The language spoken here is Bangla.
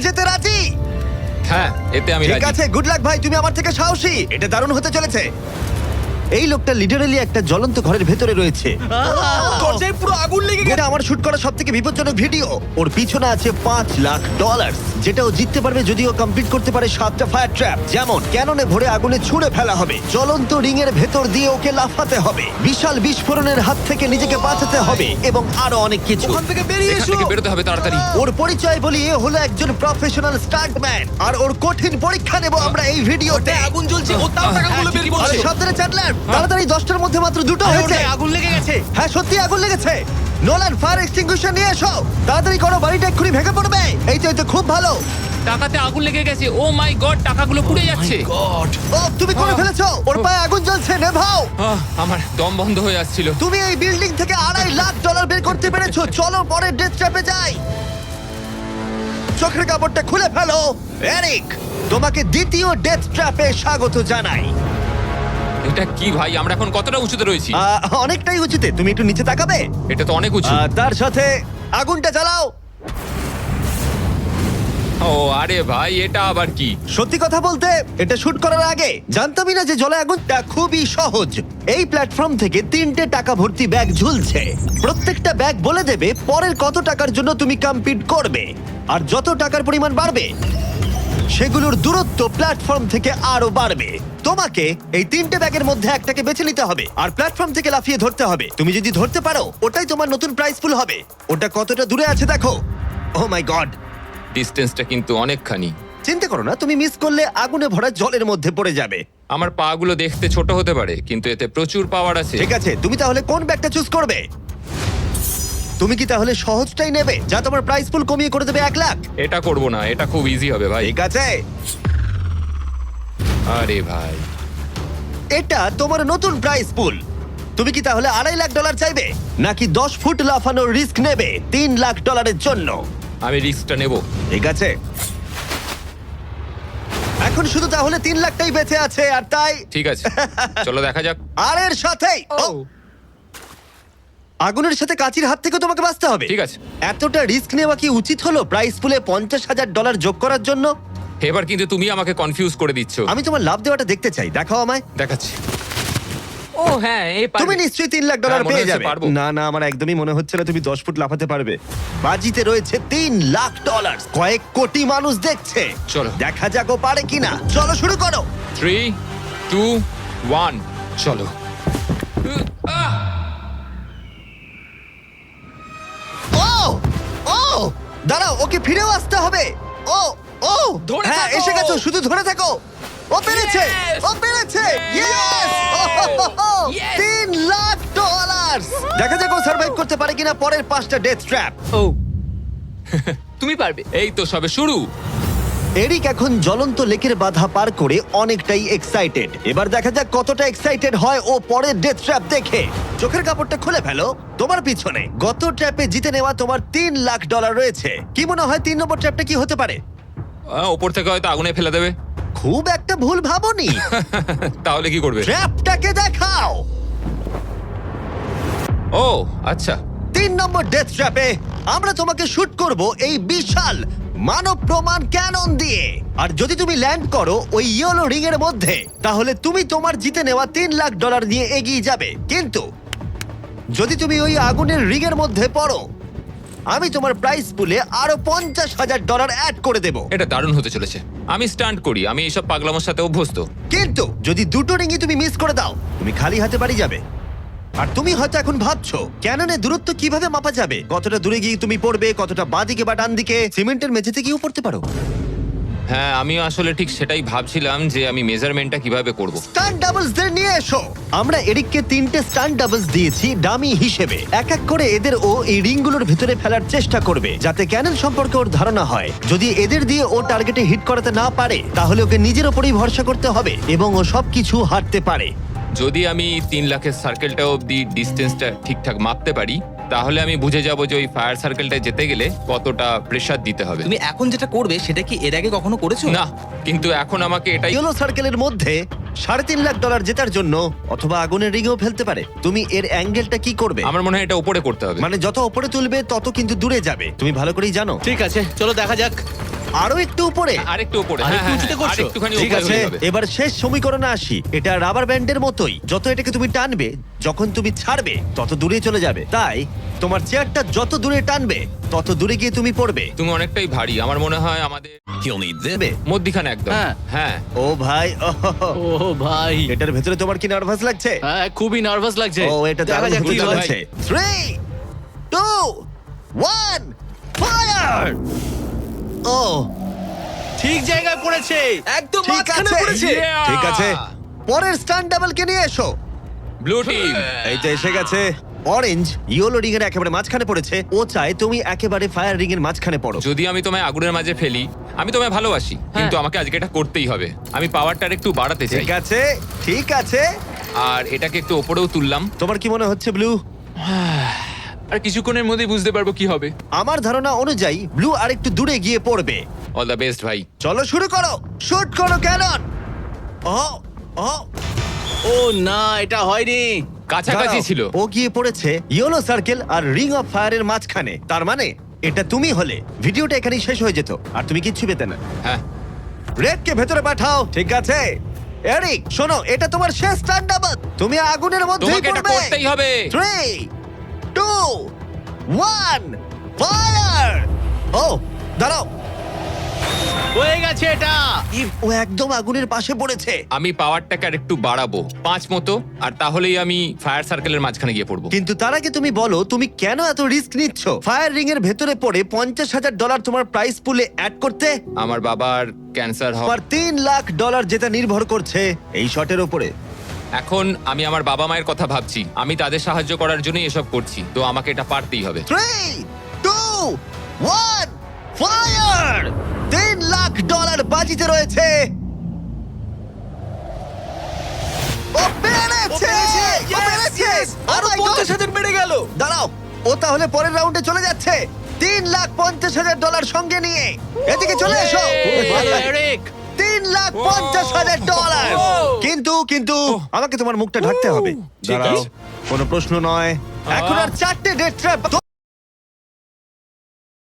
যেতে রাজি? হ্যাঁ, এতে আমি ঠিক রাজি। আছে, গুড লাক ভাই, তুমি আমার থেকে সাহসী। এটা দারুণ হতে চলেছে। এই লোকটা লিটারালি একটা জ্বলন্ত ঘরের ভেতরে রয়েছে। দরজায় পুরো আগুন লেগে এটা আমার শুট করা সবথেকে বিপজ্জনক ভিডিও। ওর পিছনে আছে $5 লাখ, যেটা ও জিততে পারবে যদি ও কমপ্লিট করতে পারে 7টা ফায়ার ট্র্যাপ। যেমন ক্যাননে ভরে আগুনে ছুঁড়ে ফেলা হবে, জ্বলন্ত রিং এর ভেতর দিয়ে ওকে লাফাতে হবে, বিশাল বিস্ফোরণের হাত থেকে নিজেকে বাঁচাতে হবে এবং আরো অনেক কিছু। ওখান থেকে বেরিয়ে এখান এসো। থেকে বেরোতে হবে তাড়াতাড়ি। ওর পরিচয় বলি, এ হলো একজন প্রফেশনাল স্টান্টম্যান, আর ওর কঠিন পরীক্ষা নেব আমরা এই ভিডিওতে। ওটায় আগুন জ্বলছে, ও তাও টাকাগুলো বের আরে করছে। সাবধানে চ্যাটলার, তাড়াতাড়ি 10টার মধ্যে মাত্র 2টো হয়েছে। ওটায় আগুন লেগে গেছে। হ্যাঁ সত্যি আগুন লেগেছে। নোলান, ফায়ার এক্সটিংগুইশার নিয়ে এসো, তাড়াতাড়ি করো, বাড়িটা এক্ষুনি ভেঙে পড়বে। এই তো খুব ভালো। টাকাতে আগুন লেগে গেছে। ও মাই গড, টাকাগুলো পুড়ে যাচ্ছে। গড। ও তুমি করে ফেলেছো, ওর পায়ে আগুন জ্বলছে, নেভাও। আমার দম বন্ধ হয়ে আসছিল। তুমি এই বিল্ডিং থেকে $2.5 লাখ বের করতে পেরেছো। চলো পরের ডেথ ট্র্যাপে যাই। চোখের কাপড়টা খুলে ফেলো। এরিক, তোমাকে দ্বিতীয় ডেথ ট্র্যাপে স্বাগত জানাই। এটা কি ভাই, আমরা এখন কতটা উঁচুতে রয়েছি? অনেকটাই উচিতে, তুমি একটু নিচে তাকাবে? এটা তো অনেক উঁচু। তার সাথে আগুনটা জ্বালাও। ও আরে ভাই, এটা আবার কি? সত্যি কথা বলতে, এটা শুট করার আগে জানতামই না যে জলে আগুনটা খুবই সহজ। এই প্ল্যাটফর্ম থেকে 3টে টাকা ভর্তি ব্যাগ ঝুলছে। প্রত্যেকটা ব্যাগ বলে দেবে পরের কত টাকার জন্য তুমি কমপ্লিট করবে, আর যত টাকার পরিমাণ বাড়বে সেগুলোর দূরত্ব প্ল্যাটফর্ম থেকে আরো বাড়বে। তোমাকে এই 3টে ব্যাগের মধ্যে একটাকে বেছে নিতে হবে আর প্ল্যাটফর্ম থেকে লাফিয়ে ধরতে হবে। তুমি যদি ধরতে পারো, ওটাই তোমার নতুন প্রাইস পুল হবে। ওটা কতটা দূরে আছে দেখো। ও মাই গড, ডিস্টেন্সটা কিন্তু অনেকখানি। চিন্তা করো না, তুমি মিস করলে আগুনে ভরা জলের মধ্যে পড়ে যাবে। আমার পা গুলো দেখতে ছোট হতে পারে, কিন্তু এতে প্রচুর পাওয়ার আছে। ঠিক আছে, তুমি তাহলে কোন ব্যাগটা চুজ করবে? তুমি কি তাহলে সহজটাই নেবে, যা তোমার প্রাইস পুল কমিয়ে করে দেবে 1 লাখ? এটা করব না, এটা খুব ইজি হবে ভাই। ঠিক আছে, আরে ভাই, এটা তোমার নতুন প্রাইস পুল। তুমি কি তাহলে $2.5 লাখ চাইবে, নাকি 10 ফুট লাফানোর রিস্ক নেবে $3 লাখ জন্য? আমি রিস্কটা নেব। ঠিক আছে, এখন শুধু তাহলে 3 লাখটাই বেঁচে আছে, আর তাই ঠিক আছে, চলো দেখা যাক। আর এর সাথেই আগুনের সাথে কাচির হাত থেকে তোমাকে বাঁচতে হবে। ঠিক আছে। এতটা রিস্ক নেওয়া কি উচিত হলো প্রাইস পুলে $50,000 যোগ করার জন্য? এবার কিন্তু তুমি আমাকে কনফিউজ করে দিচ্ছ। আমি তোমার লাভ দেওয়াটা দেখতে চাই, দেখাও আমায়। দেখাচ্ছি। ও হ্যাঁ, এই তুমি নিশ্চয়ই $3 লাখ হ্যাঁ, মনে পেয়ে হচ্ছে যাবে। পারবো। না না, আমার একদমই মনে হচ্ছে না তুমি 10 ফুট লাফাতে পারবে। বাজিতে রয়েছে $3 লাখ, কয়েক কোটি মানুষ দেখছে। চলো। দেখা যাক ও পারে কিনা। চলো শুরু করো। 3, 2, 1, চলো। ও ও দাঁড়াও, ওকে ফিরেও আসতে হবে। ও ও ধরে হ্যাঁ, থাকো। এসে গেছো, শুধু ধরে থাকো। ও পেরেছে, Yes! ও পেরেছে। Yes! Yes! $3 লাখ। দেখা যাক ও সার্ভাইভ করতে পারে কিনা পরের 5টা ডেথ ট্র্যাপ। ও তুমি পারবে। এই তো সবে শুরু। এরিক এখন জ্বলন্ত লেকের বাধা পার করে অনেকটাই এক্সাইটেড। এবার দেখা যাক কতটা এক্সাইটেড হয় ও পরের ডেথ ট্র্যাপ দেখে। চোখের কাপড়টা খুলে ফেলো। তোমার পিছনে গত ট্র্যাপে জিতে নেওয়া তোমার $3 লাখ রয়েছে। কি মনে হয় 3 নম্বর ট্র্যাপটা কি হতে পারে? ওপর থেকে হয়তো আগুনে ফেলে দেবে। খুব একটা ভুল ভাবনি। তাহলে কি করবে? ট্র্যাপটাকে দেখাও। ও আচ্ছা। 3 নম্বর ডেথ ট্র্যাপে আমরা তোমাকে শুট করব এই বিশাল মানব প্রমাণ ক্যানন দিয়ে। আর যদি তুমি ল্যান্ড করো ওই ইয়েলো রিং এর মধ্যে, তাহলে তুমি তোমার জিতে নেওয়া $3 লাখ নিয়ে এগিয়ে যাবে। কিন্তু যদি তুমি ওই আগুনের রিং এর মধ্যে পড়ো, আমি তোমার প্রাইস পুলে আরো $50,000 অ্যাড করে দেব। এটা দারুণ হতে চলেছে। আমি স্টান্ট করি, আমি এইসব পাগলামোর সাথে অভ্যস্ত। কিন্তু যদি দুটো রিংই তুমি মিস করে দাও, তুমি খালি হাতে বাড়ি যাবে। আর তুমি হয়তো এখন ভাবছো, ক্যাননের দূরত্ব কিভাবে মাপা যাবে? কতটা দূরে গিয়ে তুমি পড়বে, কতটা বাঁদিকে বা ডান দিকে? সিমেন্টের মেঝেতে গিয়েও পড়তে পারো। হ্যাঁ, আমি আসলে ঠিক সেটাই ভাবছিলাম যে আমি মেজারমেন্টটা কিভাবে করব। স্টান্ট ডাবলসদের নিয়ে এসো। আমরা এরিককে 3টে স্টান্ট ডাবলস দিয়েছি ডামি হিসেবে। এক এক করে এদের ও এই রিংগুলোর ভিতরে ফেলার চেষ্টা করবে, যাতে ক্যানন সম্পর্কে ওর ধারণা হয়। যদি এদের দিয়ে ও টার্গেটে হিট করাতে না পারে, তাহলে ওকে নিজের ওপরেই ভরসা করতে হবে এবং ও সবকিছু হারতে পারে। যদি আমি 3 লাখের সার্কেলটা অবধি ডিস্টেন্সটা ঠিকঠাক মাপতে পারি, তাহলে আমি বুঝে যাব যে ওই ফায়ার সার্কেলটা যেতে গেলে কতটা প্রেসার দিতে হবে। তুমি এখন যেটা করবে সেটা কি এর আগে কখনো করেছো? না, কিন্তু এখন আমাকে এটাই। ইয়েলো সার্কেলের মধ্যে $3.5 লাখ জেতার জন্য অথবা আগুনের রিংও ফেলতে পারে। তুমি এর অ্যাঙ্গেলটা কি করবে? আমার মনে হয় এটা উপরে করতে হবে। মানে যত উপরে তুলবে তত কিন্তু দূরে যাবে, তুমি ভালো করেই জানো। ঠিক আছে, চলো দেখা যাক। আরো একটু উপরে। আরেকটু উপরে, আরেকটু হ্যাঁ, হ্যাঁ, উঁচুতে হ্যাঁ, করছো? আরেকটুখানি ঠিক উপরে আছে, হয়ে যাবে। এবার শেষ সমীকরণে আসি। এটা রাবার ব্যান্ডের মতোই, যত এটাকে তুমি টানবে, যখন তুমি ছাড়বে তত দূরে চলে যাবে। তাই তোমার চেয়ারটা যত দূরে টানবে তত দূরে গিয়ে তুমি পড়বে। তুমি অনেকটাই ভারী, আমার মনে হয় আমাদের দেবে। মধ্যিখানে একদম। হ্যাঁ। হ্যাঁ, ও ভাই, ও ভাই, এটার ভেতরে তোমার কি নার্ভাস লাগছে? হ্যাঁ খুবই নার্ভাস লাগছে। ও, এটা দেখা দারুণ যাক হতে কি হয়। চলেছে। 3, 2, 1, ফায়ার! ও, ঠিক জায়গায় পড়েছে, একদম ঠিক মাঝখানে আছে, পড়েছে। ঠিক আছে। পরের স্টান্ট ডাবলকে নিয়ে এসো। Blue team. এই তো এসে গেছে। অরেঞ্জ ইয়েলো রিং এর একেবারে মাঝখানে পড়েছে। ও চায় তুমি একেবারে ফায়ার রিং এর মাঝখানে পড়ো। যদি আমি তোমায় আগুনের মাঝে ফেলি, আমি তোমায় ভালোবাসি, কিন্তু আমাকে আজকে এটা করতেই হবে। আমি পাওয়ারটা একটু বাড়াতে চাই, ঠিক আছে, ঠিক আছে। আর এটাকে একটু ওপরেও তুললাম। তোমার কি মনে হচ্ছে ব্লু? আর কিছুক্ষণের মধ্যেই বুঝতে পারবো কি হবে। আমার ধারণা অনুযায়ী ব্লু আরেকটু দূরে গিয়ে পড়বে। অল দ্য বেস্ট ভাই। চলো শুরু করো, শুট করো ক্যানন। ও, ও, ও না, এটা হয়নি। কাছাকাছি দাঁড়াও। ছিল। ও গিয়ে পড়েছে ইয়েলো সার্কেল আর রিং অফ ফায়ারের মাঝখানে। তার মানে এটা তুমি হলে ভিডিওটা এখানেই শেষ হয়ে যেত আর তুমি কিচ্ছু পেতে না। হ্যাঁ, রেডকে ভেতরে পাঠাও। ঠিক আছে এরিক, শোনো, এটা তোমার শেষ স্টান্ট ডাবল। তুমি আগুনের মধ্যেই তোমাকে এটা পড়বে। করতেই হবে। 3, 2, 1, ফায়ার! ও, দাঁড়াও। হয়ে গেছে এটা। ও একদম আগুনের পাশে পড়েছে। আমি পাওয়ারটাকে আর একটু বাড়াবো 5 মতো, আর তাহলেই আমি ফায়ার সার্কেলের মাঝখানে গিয়ে পড়বো। কিন্তু তার আগে তুমি বলো, তুমি কেন এত রিস্ক নিচ্ছ ফায়ার রিং এর ভেতরে পড়ে $50,000 তোমার প্রাইস পুলে অ্যাড করতে? আমার বাবার ক্যান্সার হওয়ার তোমার $3 লাখ যেটা নির্ভর করছে এই শটের উপরে। এখন আমি আমার বাবা মায়ের কথা ভাবছি। আমি তাদের সাহায্য করার জন্যই এসব করছি, তো আমাকে এটা পারতেই হবে। 3, 2, 1, ফায়ার! $3 লাখ বাজিতে রয়েছে। ও পেরেছে! ও পেরেছে! আরো Oh my God! 50,000 বেড়ে গেল। দাঁড়াও, ও তাহলে পরের রাউন্ডে চলে যাচ্ছে $3,50,000 সঙ্গে নিয়ে। এদিকে চলে এসো। ভালো এরিক। $3,50,000। কিন্তু আমাকে তোমার মুখটা ঢাকতে হবে। ঠিক দাঁড়াও, আছে। কোনো প্রশ্ন নয়। এখন আর 4টে ডেথ ট্র্যাপ